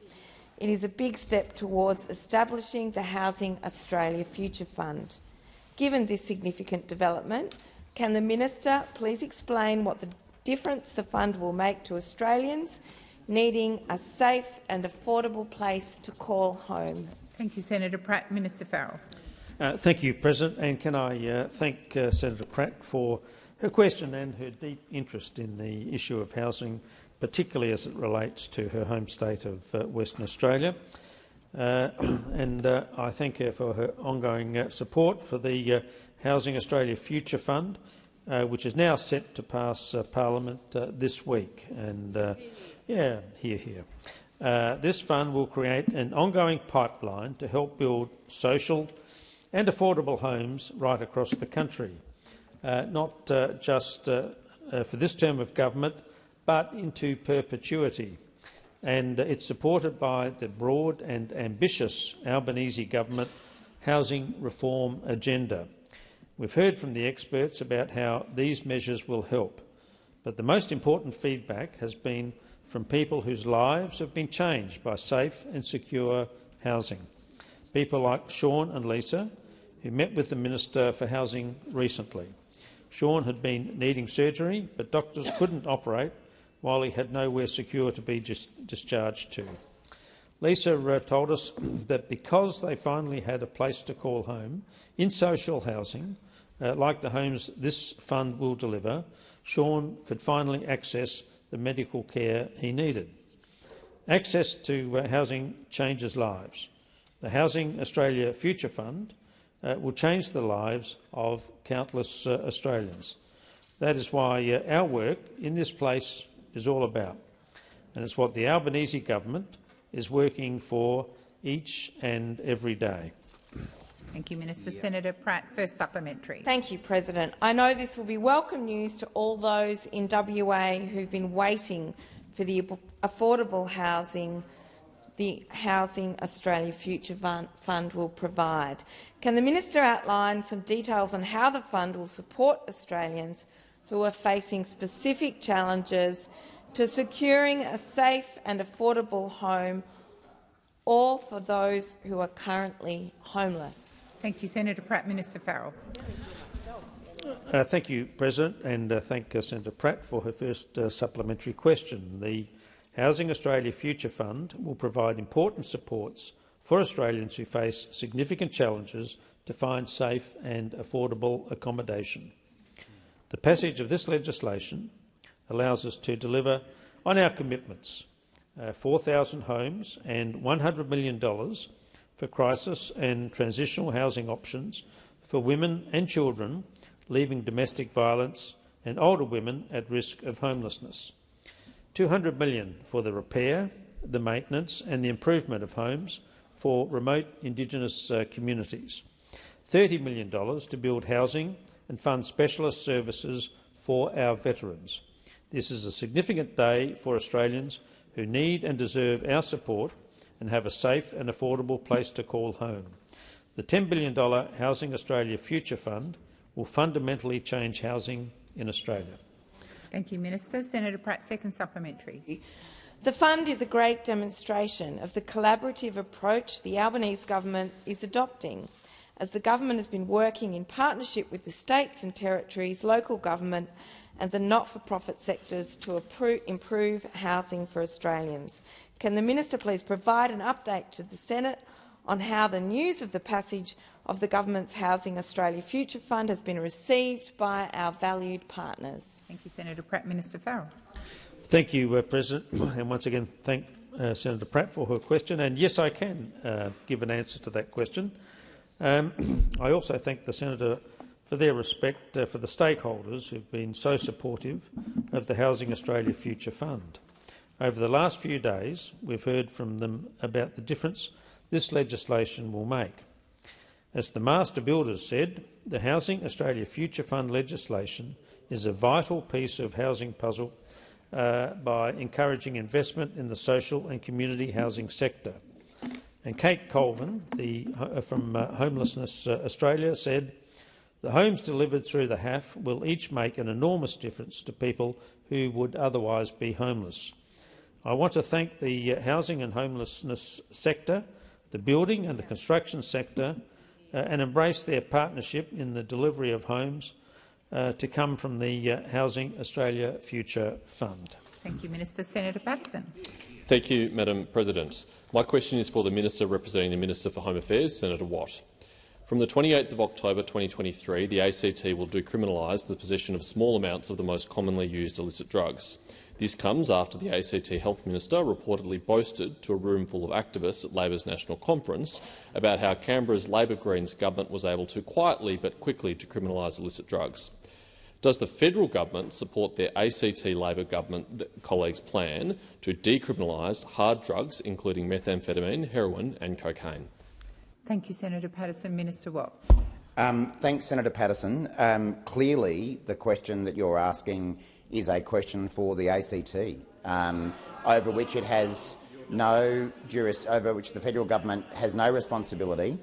It is a big step towards establishing the Housing Australia Future Fund. Given this significant development, can the Minister please explain what the difference the fund will make to Australians needing a safe and affordable place to call home? Thank you, Senator Pratt. Minister Farrell. Thank you, President, and can I thank Senator Pratt for her question and her deep interest in the issue of housing, particularly as it relates to her home state of Western Australia. I thank her for her ongoing support for the Housing Australia Future Fund, which is now set to pass Parliament this week. This fund will create an ongoing pipeline to help build social and affordable homes right across the country, not just for this term of government, but into perpetuity. And it's supported by the broad and ambitious Albanese government housing reform agenda. We've heard from the experts about how these measures will help, but the most important feedback has been from people whose lives have been changed by safe and secure housing. People like Sean and Lisa, who met with the Minister for Housing recently. Sean had been needing surgery, but doctors couldn't operate while he had nowhere secure to be discharged to. Lisa told us that because they finally had a place to call home in social housing, like the homes this fund will deliver, Sean could finally access the medical care he needed. Access to housing changes lives. The Housing Australia Future Fund will change the lives of countless Australians. That is why our work in this place is all about, and it's what the Albanese government is working for each and every day. Thank you, Minister. Senator Pratt, first supplementary. Thank you, President. I know this will be welcome news to all those in WA who've been waiting for the affordable housing the Housing Australia Future Fund will provide. Can the Minister outline some details on how the fund will support Australians who are facing specific challenges to securing a safe and affordable home, or for those who are currently homeless? Thank you, Senator Pratt. Minister Farrell. Thank you, President, and thank Senator Pratt for her first supplementary question. The Housing Australia Future Fund will provide important supports for Australians who face significant challenges to find safe and affordable accommodation. The passage of this legislation allows us to deliver on our commitments, 4,000 homes and $100 million for crisis and transitional housing options for women and children leaving domestic violence and older women at risk of homelessness. $200 million for the repair, the maintenance and the improvement of homes for remote Indigenous communities. $30 million to build housing and fund specialist services for our veterans. This is a significant day for Australians who need and deserve our support and have a safe and affordable place to call home. The $10 billion Housing Australia Future Fund will fundamentally change housing in Australia. Thank you, Minister. Senator Pratt, second supplementary. The fund is a great demonstration of the collaborative approach the Albanese government is adopting, as the government has been working in partnership with the states and territories, local government and the not-for-profit sectors to improve housing for Australians. Can the Minister please provide an update to the Senate on how the news of the passage of the government's Housing Australia Future Fund has been received by our valued partners? Thank you, Senator Pratt. Minister Farrell. Thank you, President, and once again thank Senator Pratt for her question. And yes, I can give an answer to that question. I also thank the Senator for their respect for the stakeholders who have been so supportive of the Housing Australia Future Fund. Over the last few days, we've heard from them about the difference this legislation will make. As the Master Builders said, the Housing Australia Future Fund legislation is a vital piece of housing puzzle by encouraging investment in the social and community housing sector. And Kate Colvin from Homelessness Australia said, "The homes delivered through the HAF will each make an enormous difference to people who would otherwise be homeless." I want to thank the housing and homelessness sector, the building and the construction sector, and embrace their partnership in the delivery of homes to come from the Housing Australia Future Fund. Thank you, Minister. Senator Patterson. Thank you, Madam President. My question is for the Minister representing the Minister for Home Affairs, Senator Watt. From the 28th of October 2023, the ACT will decriminalise the possession of small amounts of the most commonly used illicit drugs. This comes after the ACT Health Minister reportedly boasted to a room full of activists at Labor's National Conference about how Canberra's Labor Greens government was able to quietly but quickly decriminalise illicit drugs. Does the federal government support their ACT Labor government colleagues' plan to decriminalise hard drugs, including methamphetamine, heroin and cocaine? Thank you, Senator Patterson. Minister Watt. Thanks, Senator Patterson. Clearly, the question that you're asking is a question for the ACT, over which it has no over which the federal government has no responsibility.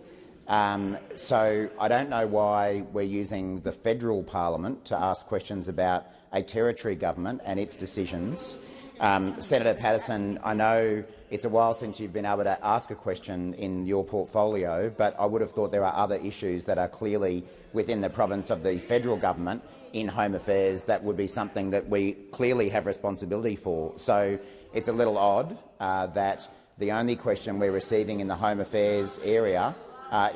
So I don't know why we're using the federal parliament to ask questions about a territory government and its decisions. Senator Patterson, I know it's a while since you've been able to ask a question in your portfolio, but I would have thought there are other issues that are clearly within the province of the federal government in Home Affairs that would be something that we clearly have responsibility for. So it's a little odd that the only question we're receiving in the Home Affairs area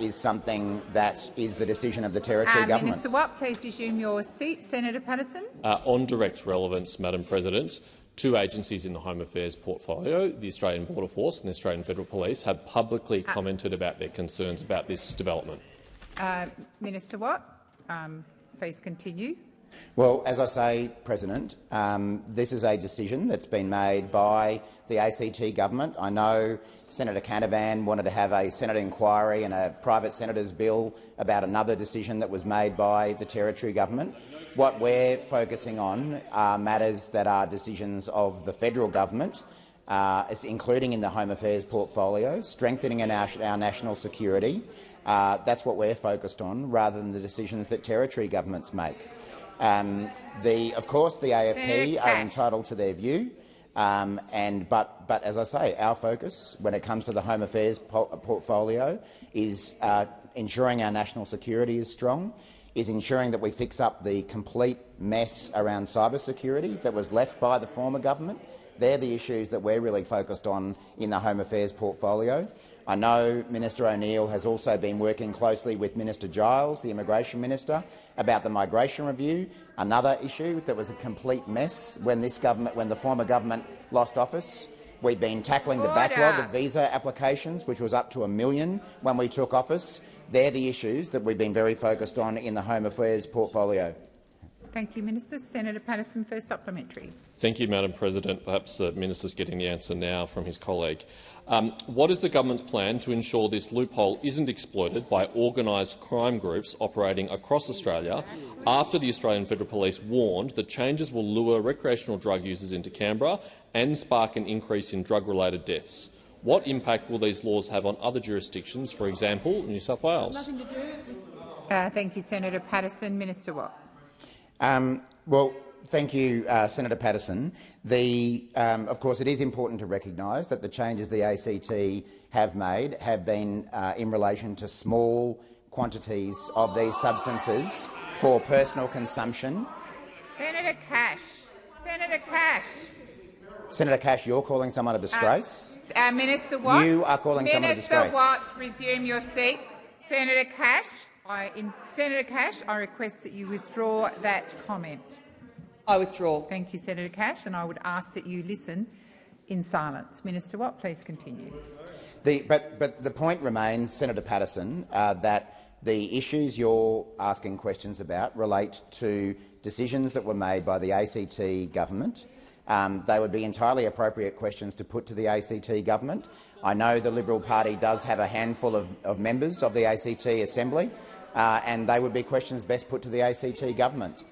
is something that is the decision of the territory government. Minister Watt, please resume your seat. Senator Patterson. On direct relevance, Madam President, two agencies in the Home Affairs portfolio, the Australian Border Force and the Australian Federal Police, have publicly commented about their concerns about this development. Minister Watt, please continue. Well, as I say, President, this is a decision that's been made by the ACT government. I know Senator Canavan wanted to have a Senate inquiry and a private senator's bill about another decision that was made by the territory government. What we're focusing on are matters that are decisions of the federal government, including in the Home Affairs portfolio, strengthening our national security. That's what we're focused on, rather than the decisions that territory governments make. Of course, the AFP are entitled to their view, but as I say, our focus when it comes to the Home Affairs portfolio is ensuring our national security is strong, is ensuring that we fix up the complete mess around cybersecurity that was left by the former government. They're the issues that we're really focused on in the Home Affairs portfolio. I know Minister O'Neill has also been working closely with Minister Giles, the Immigration Minister, about the migration review, another issue that was a complete mess when the former government lost office. We've been tackling the backlog of visa applications, which was up to 1 million when we took office. They're the issues that we've been very focused on in the Home Affairs portfolio. Thank you, Minister. Senator Patterson for supplementary. Thank you, Madam President. Perhaps the Minister's getting the answer now from his colleague. What is the government's plan to ensure this loophole isn't exploited by organised crime groups operating across Australia after the Australian Federal Police warned that changes will lure recreational drug users into Canberra and spark an increase in drug-related deaths? What impact will these laws have on other jurisdictions, for example, New South Wales? Thank you, Senator Patterson. Minister Watt. Well, Thank you, Senator Patterson. Of course, it is important to recognise that the changes the ACT have made have been in relation to small quantities of these substances for personal consumption. Senator Cash. Senator Cash. Senator Cash, you're calling someone a disgrace. Minister Watt. You are calling someone a disgrace. Minister Watt, resume your seat. Senator Cash, I request that you withdraw that comment. I withdraw. Thank you, Senator Cash, and I would ask that you listen in silence. Minister Watt, please continue. But the point remains, Senator Patterson, that the issues you're asking questions about relate to decisions that were made by the ACT government. They would be entirely appropriate questions to put to the ACT government. I know the Liberal Party does have a handful of members of the ACT Assembly, and they would be questions best put to the ACT government.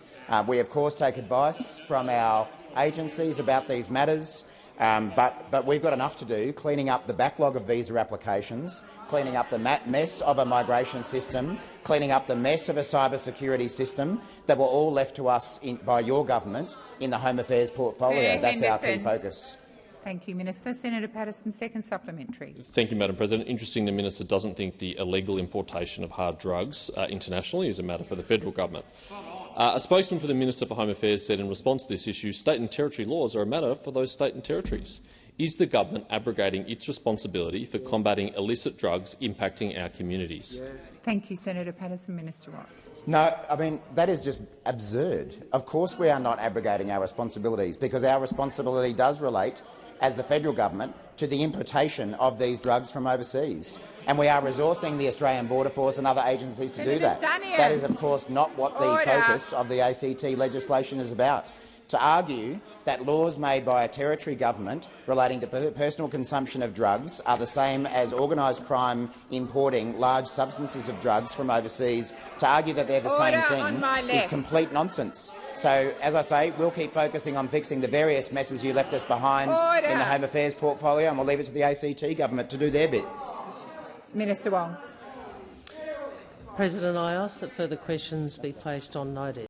We, of course, take advice from our agencies about these matters, but we've got enough to do cleaning up the backlog of visa applications, cleaning up the mess of a migration system, cleaning up the mess of a cyber security system that were all left to us by your government in the Home Affairs portfolio. That's our key focus. Thank you, Minister. Senator Patterson, second supplementary. Thank you, Madam President. Interesting the minister doesn't think the illegal importation of hard drugs internationally is a matter for the federal government. A spokesman for the Minister for Home Affairs said in response to this issue, state and territory laws are a matter for those state and territories. Is the government abrogating its responsibility for combating illicit drugs impacting our communities? Thank you, Senator Patterson. Minister Watt. No, I mean, that is just absurd. Of course we are not abrogating our responsibilities, because our responsibility does relate, as the federal government, to the importation of these drugs from overseas. And we are resourcing the Australian Border Force and other agencies to do that. That is, of course, not what the focus of the ACT legislation is about. To argue that laws made by a territory government relating to personal consumption of drugs are the same as organised crime importing large substances of drugs from overseas, to argue that they're the same thing is complete nonsense. So, as I say, we'll keep focusing on fixing the various messes you left us behind in the Home Affairs portfolio, and we'll leave it to the ACT government to do their bit. Minister Wong. President, I ask that further questions be placed on notice.